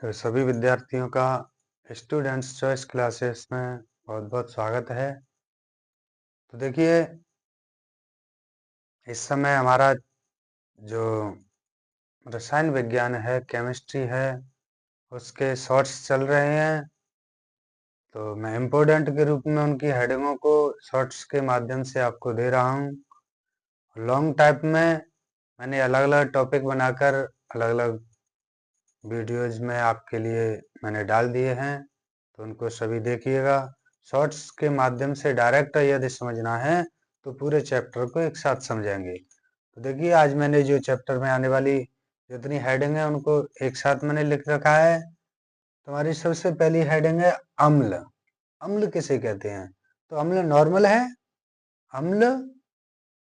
तो सभी विद्यार्थियों का स्टूडेंट्स चॉइस क्लासेस में बहुत बहुत स्वागत है। तो देखिए, इस समय हमारा जो रसायन विज्ञान है, केमिस्ट्री है, उसके शॉर्ट्स चल रहे हैं। तो मैं इम्पोर्टेंट के रूप में उनकी हेडिंगों को शॉर्ट्स के माध्यम से आपको दे रहा हूँ। लॉन्ग टाइप में मैंने अलग अलग टॉपिक बनाकर अलग अलग वीडियोज में आपके लिए मैंने डाल दिए हैं, तो उनको सभी देखिएगा। शॉर्ट्स के माध्यम से डायरेक्ट यदि समझना है तो पूरे चैप्टर को एक साथ समझेंगे। तो देखिए, आज मैंने जो चैप्टर में आने वाली जितनी हेडिंग है उनको एक साथ मैंने लिख रखा है। तुम्हारी सबसे पहली हेडिंग है अम्ल। अम्ल किसे कहते हैं? तो अम्ल नॉर्मल है, अम्ल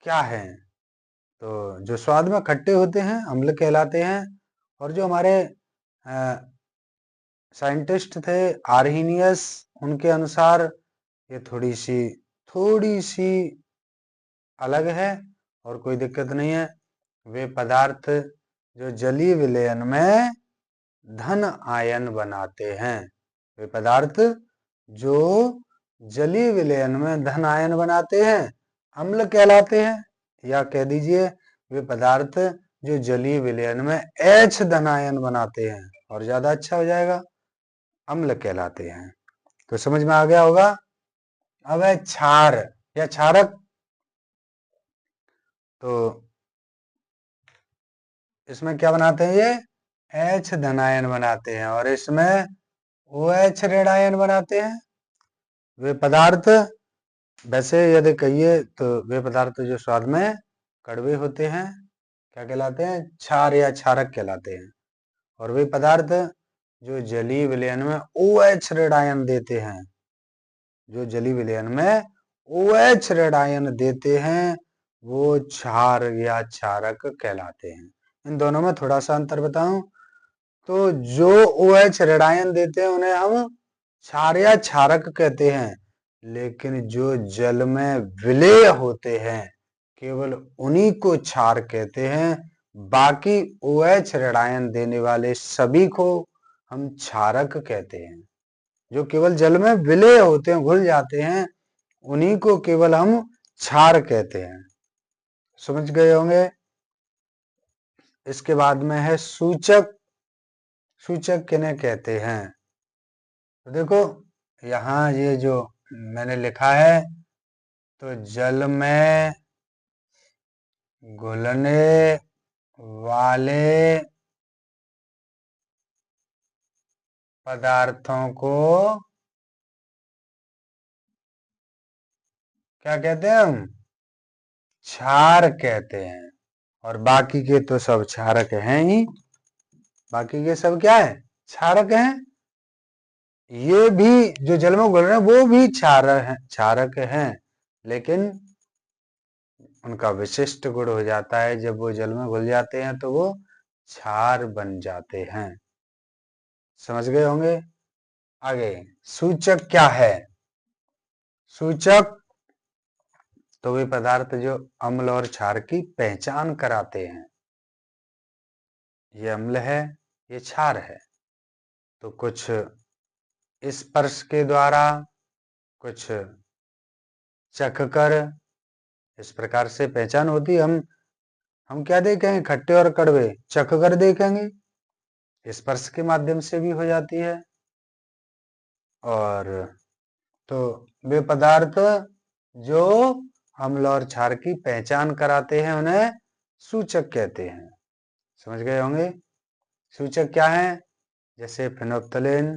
क्या है? तो जो स्वाद में खट्टे होते हैं अम्ल कहलाते हैं। और जो हमारे साइंटिस्ट थे आर्हीनियस, उनके अनुसार ये थोड़ी सी अलग है और कोई दिक्कत नहीं है। वे पदार्थ जो जलीय विलयन में धन आयन बनाते हैं, वे पदार्थ जो जलीय विलयन में धन आयन बनाते हैं अम्ल कहलाते हैं। या कह दीजिए, वे पदार्थ जो जलीय विलयन में H धन आयन बनाते हैं, और ज्यादा अच्छा हो जाएगा, अम्ल कहलाते हैं। तो समझ में आ गया होगा। अब है क्षार या क्षारक। तो इसमें क्या बनाते हैं? ये H धनायन बनाते हैं और इसमें OH ऋण आयन बनाते हैं। वे पदार्थ, वैसे यदि कहिए तो वे पदार्थ जो स्वाद में कड़वे होते हैं क्या कहलाते हैं? क्षार या क्षारक कहलाते हैं। और वे पदार्थ जो जलीय विलयन में OH ऋण आयन देते हैं, जो जलीय विलयन में OH ऋण आयन देते हैं, वो क्षार या क्षारक कहलाते हैं। इन दोनों में थोड़ा सा अंतर बताऊं तो जो OH ऋण आयन देते हैं उन्हें हम क्षार या क्षारक कहते हैं, लेकिन जो जल में विलेय होते हैं केवल उन्हीं को क्षार कहते हैं। बाकी OH ऋण आयन देने वाले सभी को हम क्षारक कहते हैं। जो केवल जल में विलेय होते हैं, घुल जाते हैं, उन्हीं को केवल हम क्षार कहते हैं। समझ गए होंगे। इसके बाद में है सूचक। सूचक किन्हें कहते हैं? तो देखो, यहाँ ये जो मैंने लिखा है, तो जल में घुलने वाले पदार्थों को क्या कहते हैं? हम क्षार कहते हैं। और बाकी के तो सब क्षारक हैं ही। बाकी के सब क्या है? क्षारक हैं। ये भी जो जल में घुल रहे हैं वो भी क्षारक हैं, लेकिन उनका विशिष्ट गुण हो जाता है, जब वो जल में घुल जाते हैं तो वो क्षार बन जाते हैं। समझ गए होंगे। आगे, सूचक क्या है? सूचक तो वे पदार्थ जो अम्ल और क्षार की पहचान कराते हैं। ये अम्ल है, ये क्षार है। तो कुछ स्पर्श के द्वारा, कुछ चख कर, इस प्रकार से पहचान होती। हम क्या देखेंगे? खट्टे और कड़वे चख कर देखेंगे, स्पर्श के माध्यम से भी हो जाती है। और तो वे पदार्थ जो अम्ल और क्षार की पहचान कराते हैं उन्हें सूचक कहते हैं। समझ गए होंगे। सूचक क्या है? जैसे फेनोप्थलीन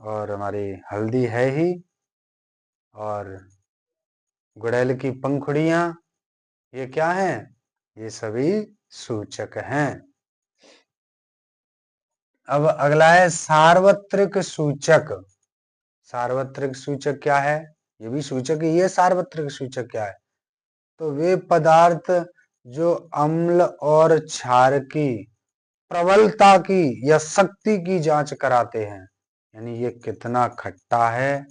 और हमारी हल्दी है ही, और गुड़ैल की पंखुड़ियां, ये क्या हैं? ये सभी सूचक हैं। अब अगला है सार्वत्रिक सूचक। सार्वत्रिक सूचक क्या है? ये भी सूचक ही है। सार्वत्रिक सूचक क्या है? तो वे पदार्थ जो अम्ल और क्षार की प्रबलता की या शक्ति की जांच कराते हैं, यानी ये कितना खट्टा है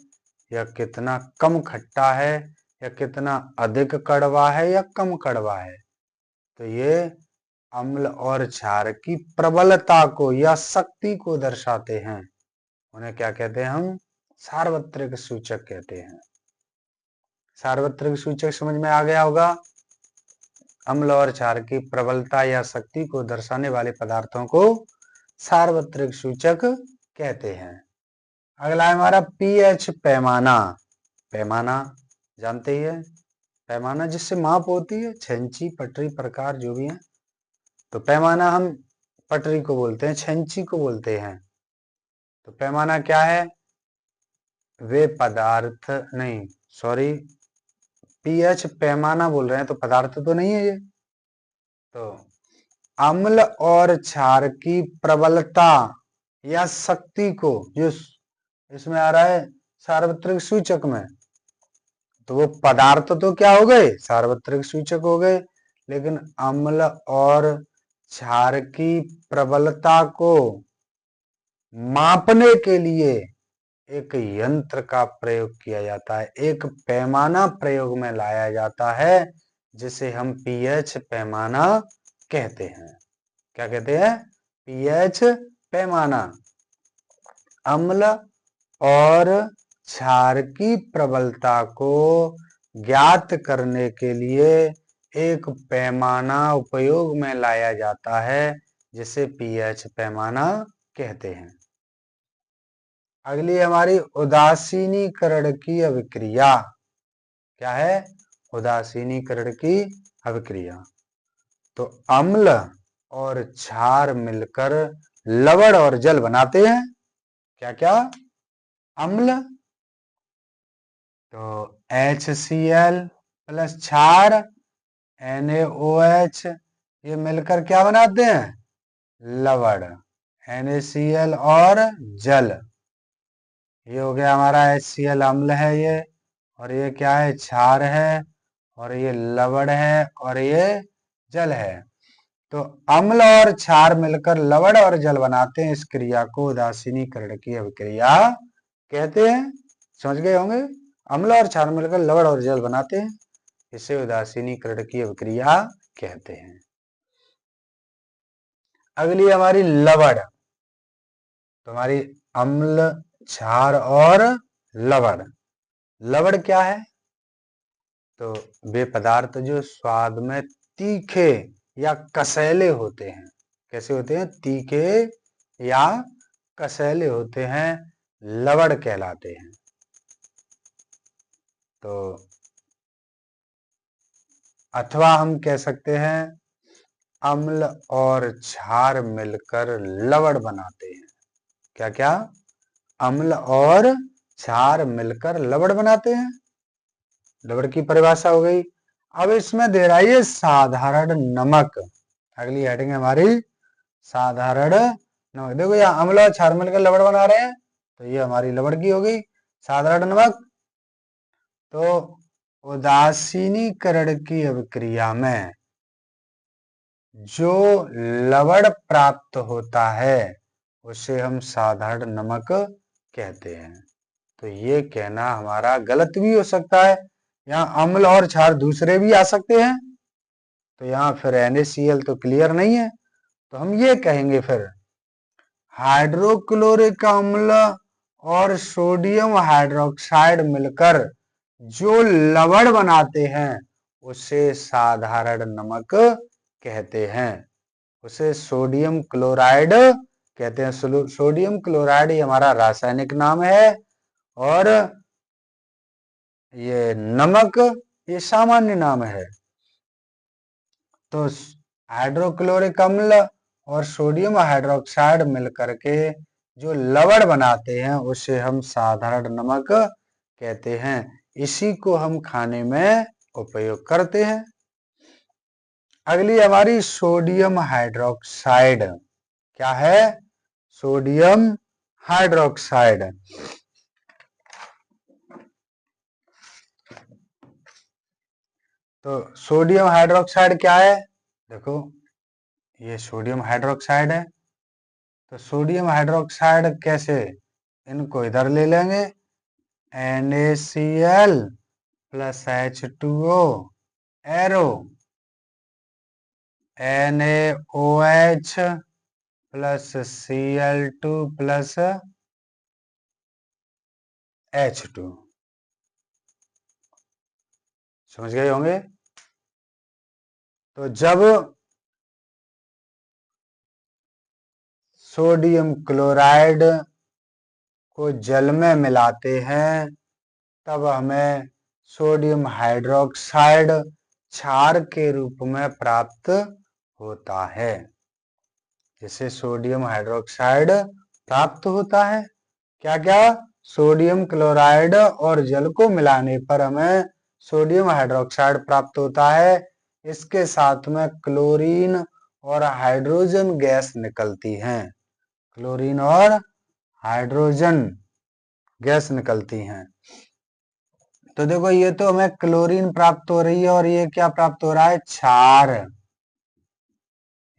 या कितना कम खट्टा है, या कितना अधिक कड़वा है या कम कड़वा है। तो ये अम्ल और क्षार की प्रबलता को या शक्ति को दर्शाते हैं, उन्हें क्या कहते हैं? हम सार्वत्रिक सूचक कहते हैं। सार्वत्रिक सूचक समझ में आ गया होगा। अम्ल और क्षार की प्रबलता या शक्ति को दर्शाने वाले पदार्थों को सार्वत्रिक सूचक कहते हैं। अगला है हमारा पीएच पैमाना। पैमाना जानते ही है, पैमाना जिससे माप होती है, छेंची, पटरी, प्रकार जो भी है। तो पैमाना हम पटरी को बोलते हैं, छेंची को बोलते हैं। तो पैमाना क्या है? वे पदार्थ नहीं, सॉरी, पीएच पैमाना बोल रहे हैं तो पदार्थ तो नहीं है ये। तो अम्ल और क्षार की प्रबलता या शक्ति को, जो इसमें आ रहा है सार्वत्रिक सूचक में, तो वो पदार्थ तो क्या हो गए? सार्वत्रिक सूचक हो गए। लेकिन अम्ल और क्षार की प्रबलता को मापने के लिए एक यंत्र का प्रयोग किया जाता है, एक पैमाना प्रयोग में लाया जाता है, जिसे हम पीएच पैमाना कहते हैं। क्या कहते हैं? पीएच पैमाना। अम्ल और क्षार की प्रबलता को ज्ञात करने के लिए एक पैमाना उपयोग में लाया जाता है, जिसे पीएच पैमाना कहते हैं। अगली हमारी उदासीनीकरण की अभिक्रिया। क्या है? उदासीनीकरण की अभिक्रिया। तो अम्ल और क्षार मिलकर लवण और जल बनाते हैं। क्या क्या? अम्ल तो HCl प्लस क्षार NaOH, ये मिलकर क्या बनाते हैं? लवण। NaCl और जल, ये हो गया हमारा HCl अम्ल है ये, और ये क्या है? क्षार है, और ये लवण है, और ये जल है। तो अम्ल और क्षार मिलकर लवण और जल बनाते हैं। इस क्रिया को उदासीनीकरण की अभिक्रिया कहते हैं। समझ गए होंगे? अम्ल और क्षार मिलकर लवण और जल बनाते हैं, इसे उदासीनीकरण की अभिक्रिया कहते हैं। अगली हमारी लवण। तो हमारी अम्ल, क्षार और लवण। लवण क्या है? तो वे पदार्थ जो स्वाद में तीखे या कसैले होते हैं। कैसे होते हैं? तीखे या कसैले होते हैं, लवण कहलाते हैं। तो अथवा हम कह सकते हैं अम्ल और क्षार मिलकर लवण बनाते हैं। क्या क्या? अम्ल और क्षार मिलकर लवण बनाते हैं। लवण की परिभाषा हो गई। अब इसमें दे रहा है ये साधारण नमक। अगली हेडिंग है हमारी साधारण नमक। देखो यहाँ अम्ल और क्षार मिलकर लवण बना रहे हैं, तो ये हमारी लवण की हो गई साधारण नमक। तो उदासीनीकरण की अभिक्रिया में जो लवण प्राप्त होता है उसे हम साधारण नमक कहते हैं। तो ये कहना हमारा गलत भी हो सकता है। यहाँ अम्ल और क्षार दूसरे भी आ सकते हैं, तो यहाँ फिर NaCl तो क्लियर नहीं है। तो हम ये कहेंगे फिर हाइड्रोक्लोरिक अम्ल और सोडियम हाइड्रोक्साइड मिलकर जो लवण बनाते हैं उसे साधारण नमक कहते हैं, उसे सोडियम क्लोराइड कहते हैं। सोडियम क्लोराइड ये हमारा रासायनिक नाम है, और ये नमक ये सामान्य नाम है। तो हाइड्रोक्लोरिक अम्ल और सोडियम हाइड्रोक्साइड मिलकर के जो लवण बनाते हैं उसे हम साधारण नमक कहते हैं। इसी को हम खाने में उपयोग करते हैं। अगली हमारी सोडियम हाइड्रोक्साइड। क्या है? Sodium hydroxide. तो सोडियम हाइड्रोक्साइड क्या है? देखो ये सोडियम हाइड्रोक्साइड है। तो सोडियम हाइड्रोक्साइड कैसे? इनको इधर ले लेंगे, NaCl plus H2O arrow, NaOH plus Cl2 plus H2। समझ गए होंगे। तो जब सोडियम क्लोराइड को जल में मिलाते हैं तब हमें सोडियम हाइड्रोक्साइड क्षार के रूप में प्राप्त होता है। जिसे सोडियम हाइड्रोक्साइड प्राप्त होता है। क्या क्या? सोडियम क्लोराइड और जल को मिलाने पर हमें सोडियम हाइड्रोक्साइड प्राप्त होता है। इसके साथ में क्लोरीन और हाइड्रोजन गैस निकलती है। क्लोरीन और हाइड्रोजन गैस निकलती हैं। तो देखो ये तो हमें क्लोरीन प्राप्त हो रही है और ये क्या प्राप्त हो रहा है? क्षार।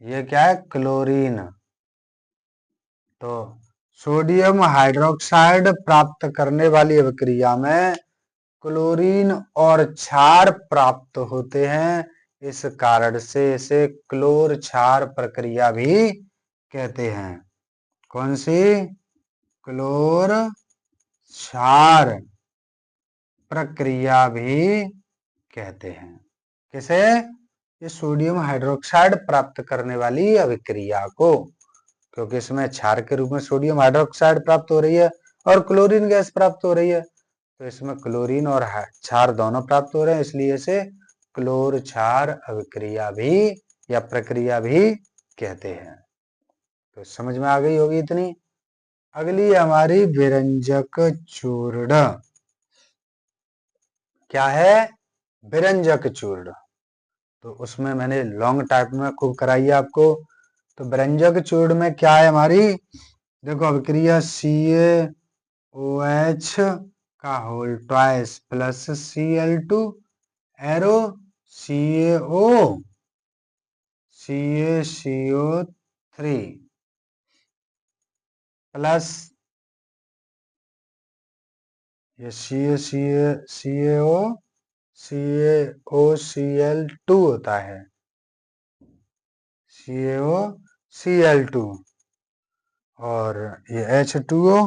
ये क्या है? क्लोरीन। तो सोडियम हाइड्रोक्साइड प्राप्त करने वाली अभिक्रिया में क्लोरीन और क्षार प्राप्त होते हैं। इस कारण से इसे क्लोर क्षार प्रक्रिया भी कहते हैं। कौन सी? क्लोर क्षार प्रक्रिया भी कहते हैं। किसे? ये सोडियम हाइड्रोक्साइड प्राप्त करने वाली अभिक्रिया को। क्योंकि इसमें क्षार के रूप में सोडियम हाइड्रोक्साइड प्राप्त हो रही है और क्लोरीन गैस प्राप्त हो रही है। तो इसमें क्लोरीन और क्षार दोनों प्राप्त हो रहे हैं, इसलिए इसे क्लोर क्षार अभिक्रिया भी या प्रक्रिया भी कहते हैं। तो समझ में आ गई होगी इतनी। अगली हमारी विरंजक चूर्ण। क्या है? विरंजक चूर्ण। तो उसमें मैंने लॉन्ग टाइप में खूब कराई है आपको। तो विरंजक चूर्ण में क्या है हमारी? देखो अभिक्रिया CaOH का whole twice plus Cl2 arrow CaCO3 plus ये CaOCl2 होता है। CaOCl2 और ये H2O।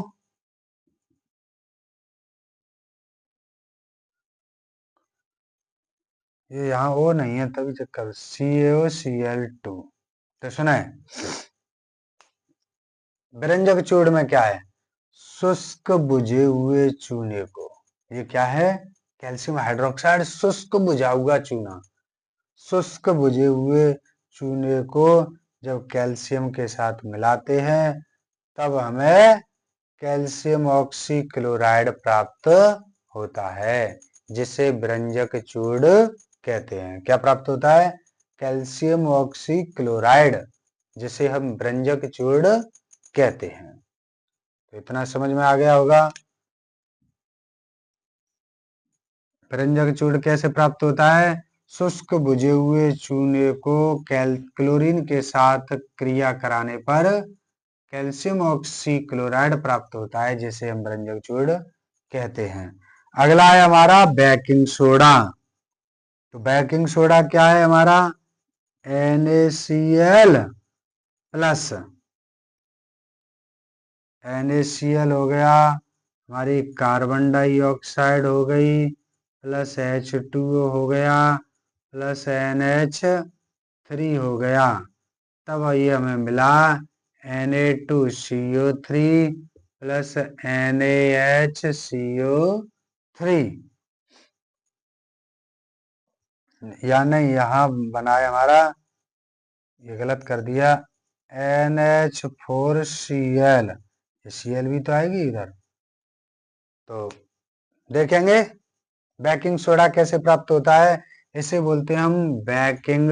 ये यहाँ O नहीं है तभी चक्कर। CaOCl2। तो सुना है विरंजक चूर्ण में क्या है? शुष्क बुझे हुए चूने को, ये क्या है? कैल्शियम हाइड्रोक्साइड शुष्क बुझा हुआ चूना। शुष्क बुझे हुए चूने को जब कैल्शियम के साथ मिलाते हैं तब हमें कैल्शियम ऑक्सीक्लोराइड प्राप्त होता है, जिसे विरंजक चूर्ण कहते हैं। क्या प्राप्त होता है? कैल्शियम ऑक्सीक्लोराइड, जिसे हम विरंजक चूर्ण कहते हैं। तो इतना समझ में आ गया होगा। विरंजक चूर्ण कैसे प्राप्त होता है? शुष्क बुझे हुए चूने को क्लोरीन के साथ क्रिया कराने पर कैल्शियम ऑक्सीक्लोराइड प्राप्त होता है, जिसे हम विरंजक चूर्ण कहते हैं। अगला है हमारा बेकिंग सोडा। तो बेकिंग सोडा क्या है हमारा? NaCl प्लस NaCl हो गया, हमारी कार्बन डाइऑक्साइड हो गई, प्लस H2O हो गया, प्लस NH3 हो गया। तब ये हमें मिला Na2CO3 प्लस NaHCO3। या नहीं, यहाँ बनाया हमारा, ये गलत कर दिया। NH4Cl, Cl भी तो आएगी इधर। तो देखेंगे बेकिंग सोडा कैसे प्राप्त होता है। इसे बोलते हैं हम बेकिंग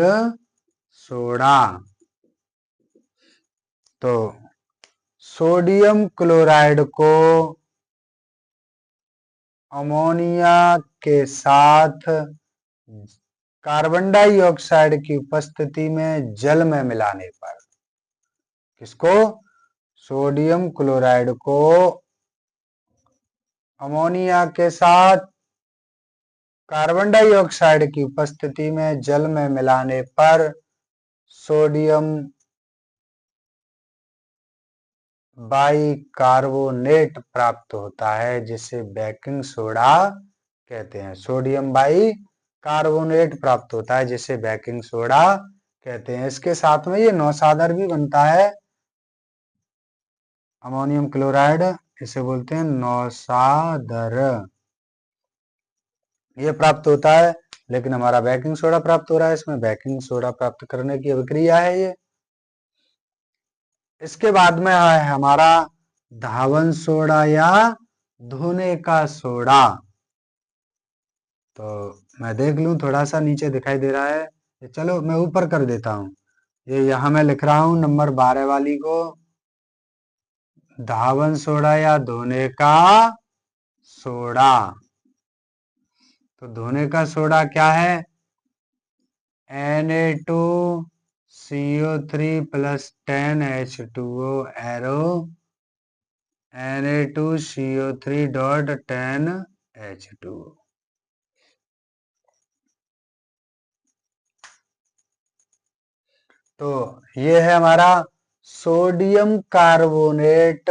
सोडा। तो सोडियम क्लोराइड को अमोनिया के साथ कार्बन डाइऑक्साइड की उपस्थिति में जल में मिलाने पर, किसको? सोडियम क्लोराइड को अमोनिया के साथ कार्बन डाइऑक्साइड की उपस्थिति में जल में मिलाने पर सोडियम बाइकार्बोनेट प्राप्त होता है, जिसे बेकिंग सोडा कहते हैं। सोडियम बाइकार्बोनेट प्राप्त होता है, जिसे बेकिंग सोडा कहते हैं। इसके साथ में ये नौसादर भी बनता है, अमोनियम क्लोराइड, इसे बोलते हैं नौसादर। ये प्राप्त होता है, लेकिन हमारा बेकिंग सोडा प्राप्त हो रहा है। इसमें बेकिंग सोडा प्राप्त करने की अभिक्रिया है ये। इसके बाद में है हमारा धावन सोडा या धोने का सोडा। तो मैं देख लूं, थोड़ा सा नीचे दिखाई दे रहा है, चलो मैं ऊपर कर देता हूं। ये यहां मैं लिख रहा हूं नंबर 12 वाली को, धावन सोडा या धोने का सोडा। तो धोने का सोडा क्या है? Na2CO3 plus 10H2O arrow Na2CO3 dot 10H2O। तो ये है हमारा सोडियम कार्बोनेट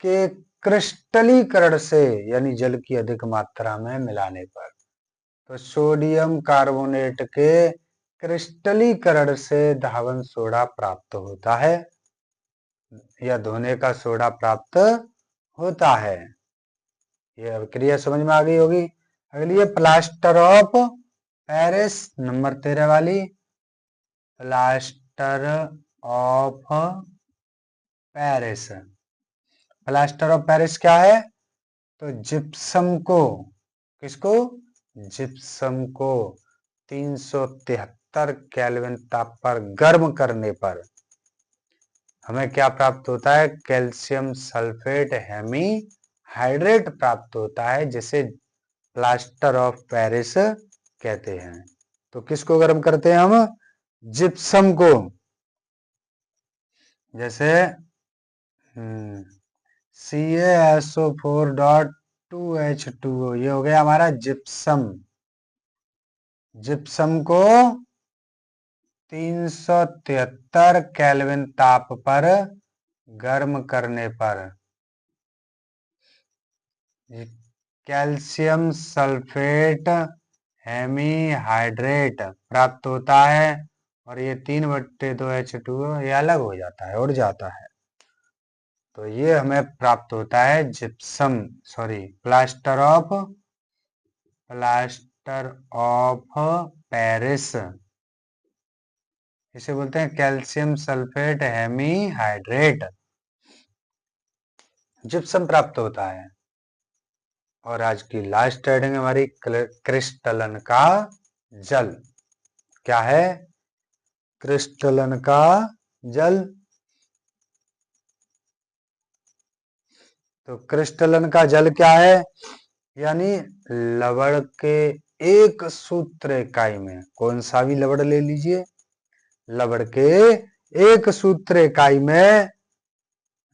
के क्रिस्टलीकरण से, यानी जल की अधिक मात्रा में मिलाने पर। तो सोडियम कार्बोनेट के क्रिस्टलीकरण से धावन सोडा प्राप्त होता है, या धोने का सोडा प्राप्त होता है। ये अभिक्रिया समझ में आ गई होगी। अगली है प्लास्टर ऑफ पेरिस, नंबर 13 वाली, plaster of Paris. Plaster of Paris क्या है? तो जिप्सम को, किसको? जिप्सम को 373 केल्विन ताप पर गर्म करने पर हमें क्या प्राप्त होता है? कैल्शियम सल्फेट हेमी हाइड्रेट प्राप्त होता है, जिसे प्लास्टर ऑफ पेरिस कहते हैं। तो किसको गर्म करते हैं हम? जिप्सम को। जैसे CaSO4.2H2O, ये हो गया हमारा जिप्सम। जिप्सम को 373 केल्विन ताप पर गर्म करने पर कैल्शियम सल्फेट हेमी हाइड्रेट प्राप्त होता है, और ये 3/2H2O ये अलग हो जाता है, उड़ जाता है। तो ये हमें प्राप्त होता है जिप्सम, प्लास्टर ऑफ पेरिस। इसे बोलते हैं calcium sulphate hemihydrate, gypsum प्राप्त होता है। और आज की लास्ट हेडिंग हमारी क्रिस्टलन का जल। क्या है? क्रिस्टलन का जल। तो क्रिस्टलन का जल क्या है? यानी लवण के एक सूत्र इकाई में, कौन सा भी लवण ले लीजिए, लवण के एक सूत्र इकाई में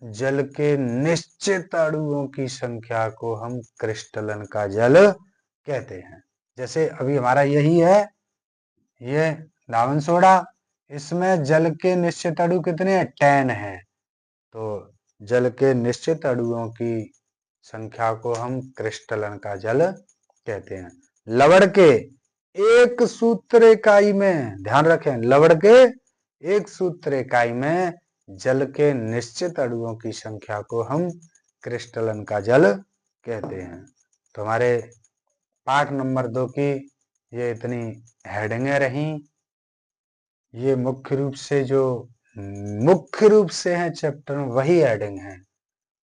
जल के निश्चित अणुओं की संख्या को हम क्रिस्टलन का जल कहते हैं। जैसे अभी हमारा यही है, ये धावन सोडा, इसमें जल के निश्चित अणु कितने हैं? 10 है। तो जल के निश्चित अणुओं की संख्या को हम क्रिस्टलन का जल कहते हैं। लवण के एक सूत्र इकाई में, ध्यान रखें, लवण के एक सूत्र इकाई में जल के निश्चित अणुओं की संख्या को हम क्रिस्टलन का जल कहते हैं। तो हमारे पाठ नंबर 2 की ये इतनी हेडिंगें रही। ये मुख्य रूप से है चैप्टर में वही हेडिंग है।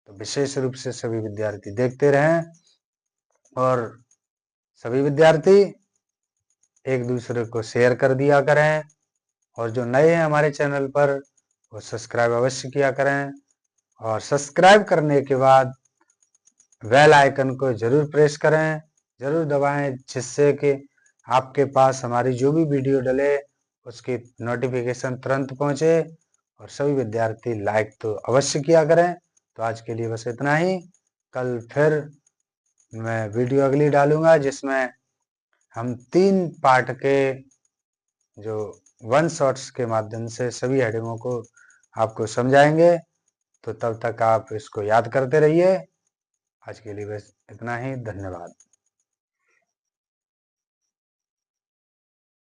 तो विशेष रूप से सभी विद्यार्थी देखते रहें, और सभी विद्यार्थी एक दूसरे को शेयर कर दिया करें, और जो नए हैं हमारे चैनल पर वो सब्सक्राइब अवश्य किया करें, और सब्सक्राइब करने के बाद बेल आइकन को जरूर प्रेस करें, जरूर दबाएं, जिससे कि आपके पास हमारी जो भी वीडियो डले उसकी नोटिफिकेशन तुरंत पहुंचे। और सभी विद्यार्थी लाइक तो अवश्य किया करें। तो आज के लिए बस इतना ही। कल फिर मैं वीडियो अगली डालूंगा, जिसमें हम 3 पार्ट के जो वन शॉट्स के माध्यम से सभी हेडिंगों को आपको समझाएंगे। तो तब तक आप इसको याद करते रहिए। आज के लिए बस इतना ही। धन्यवाद।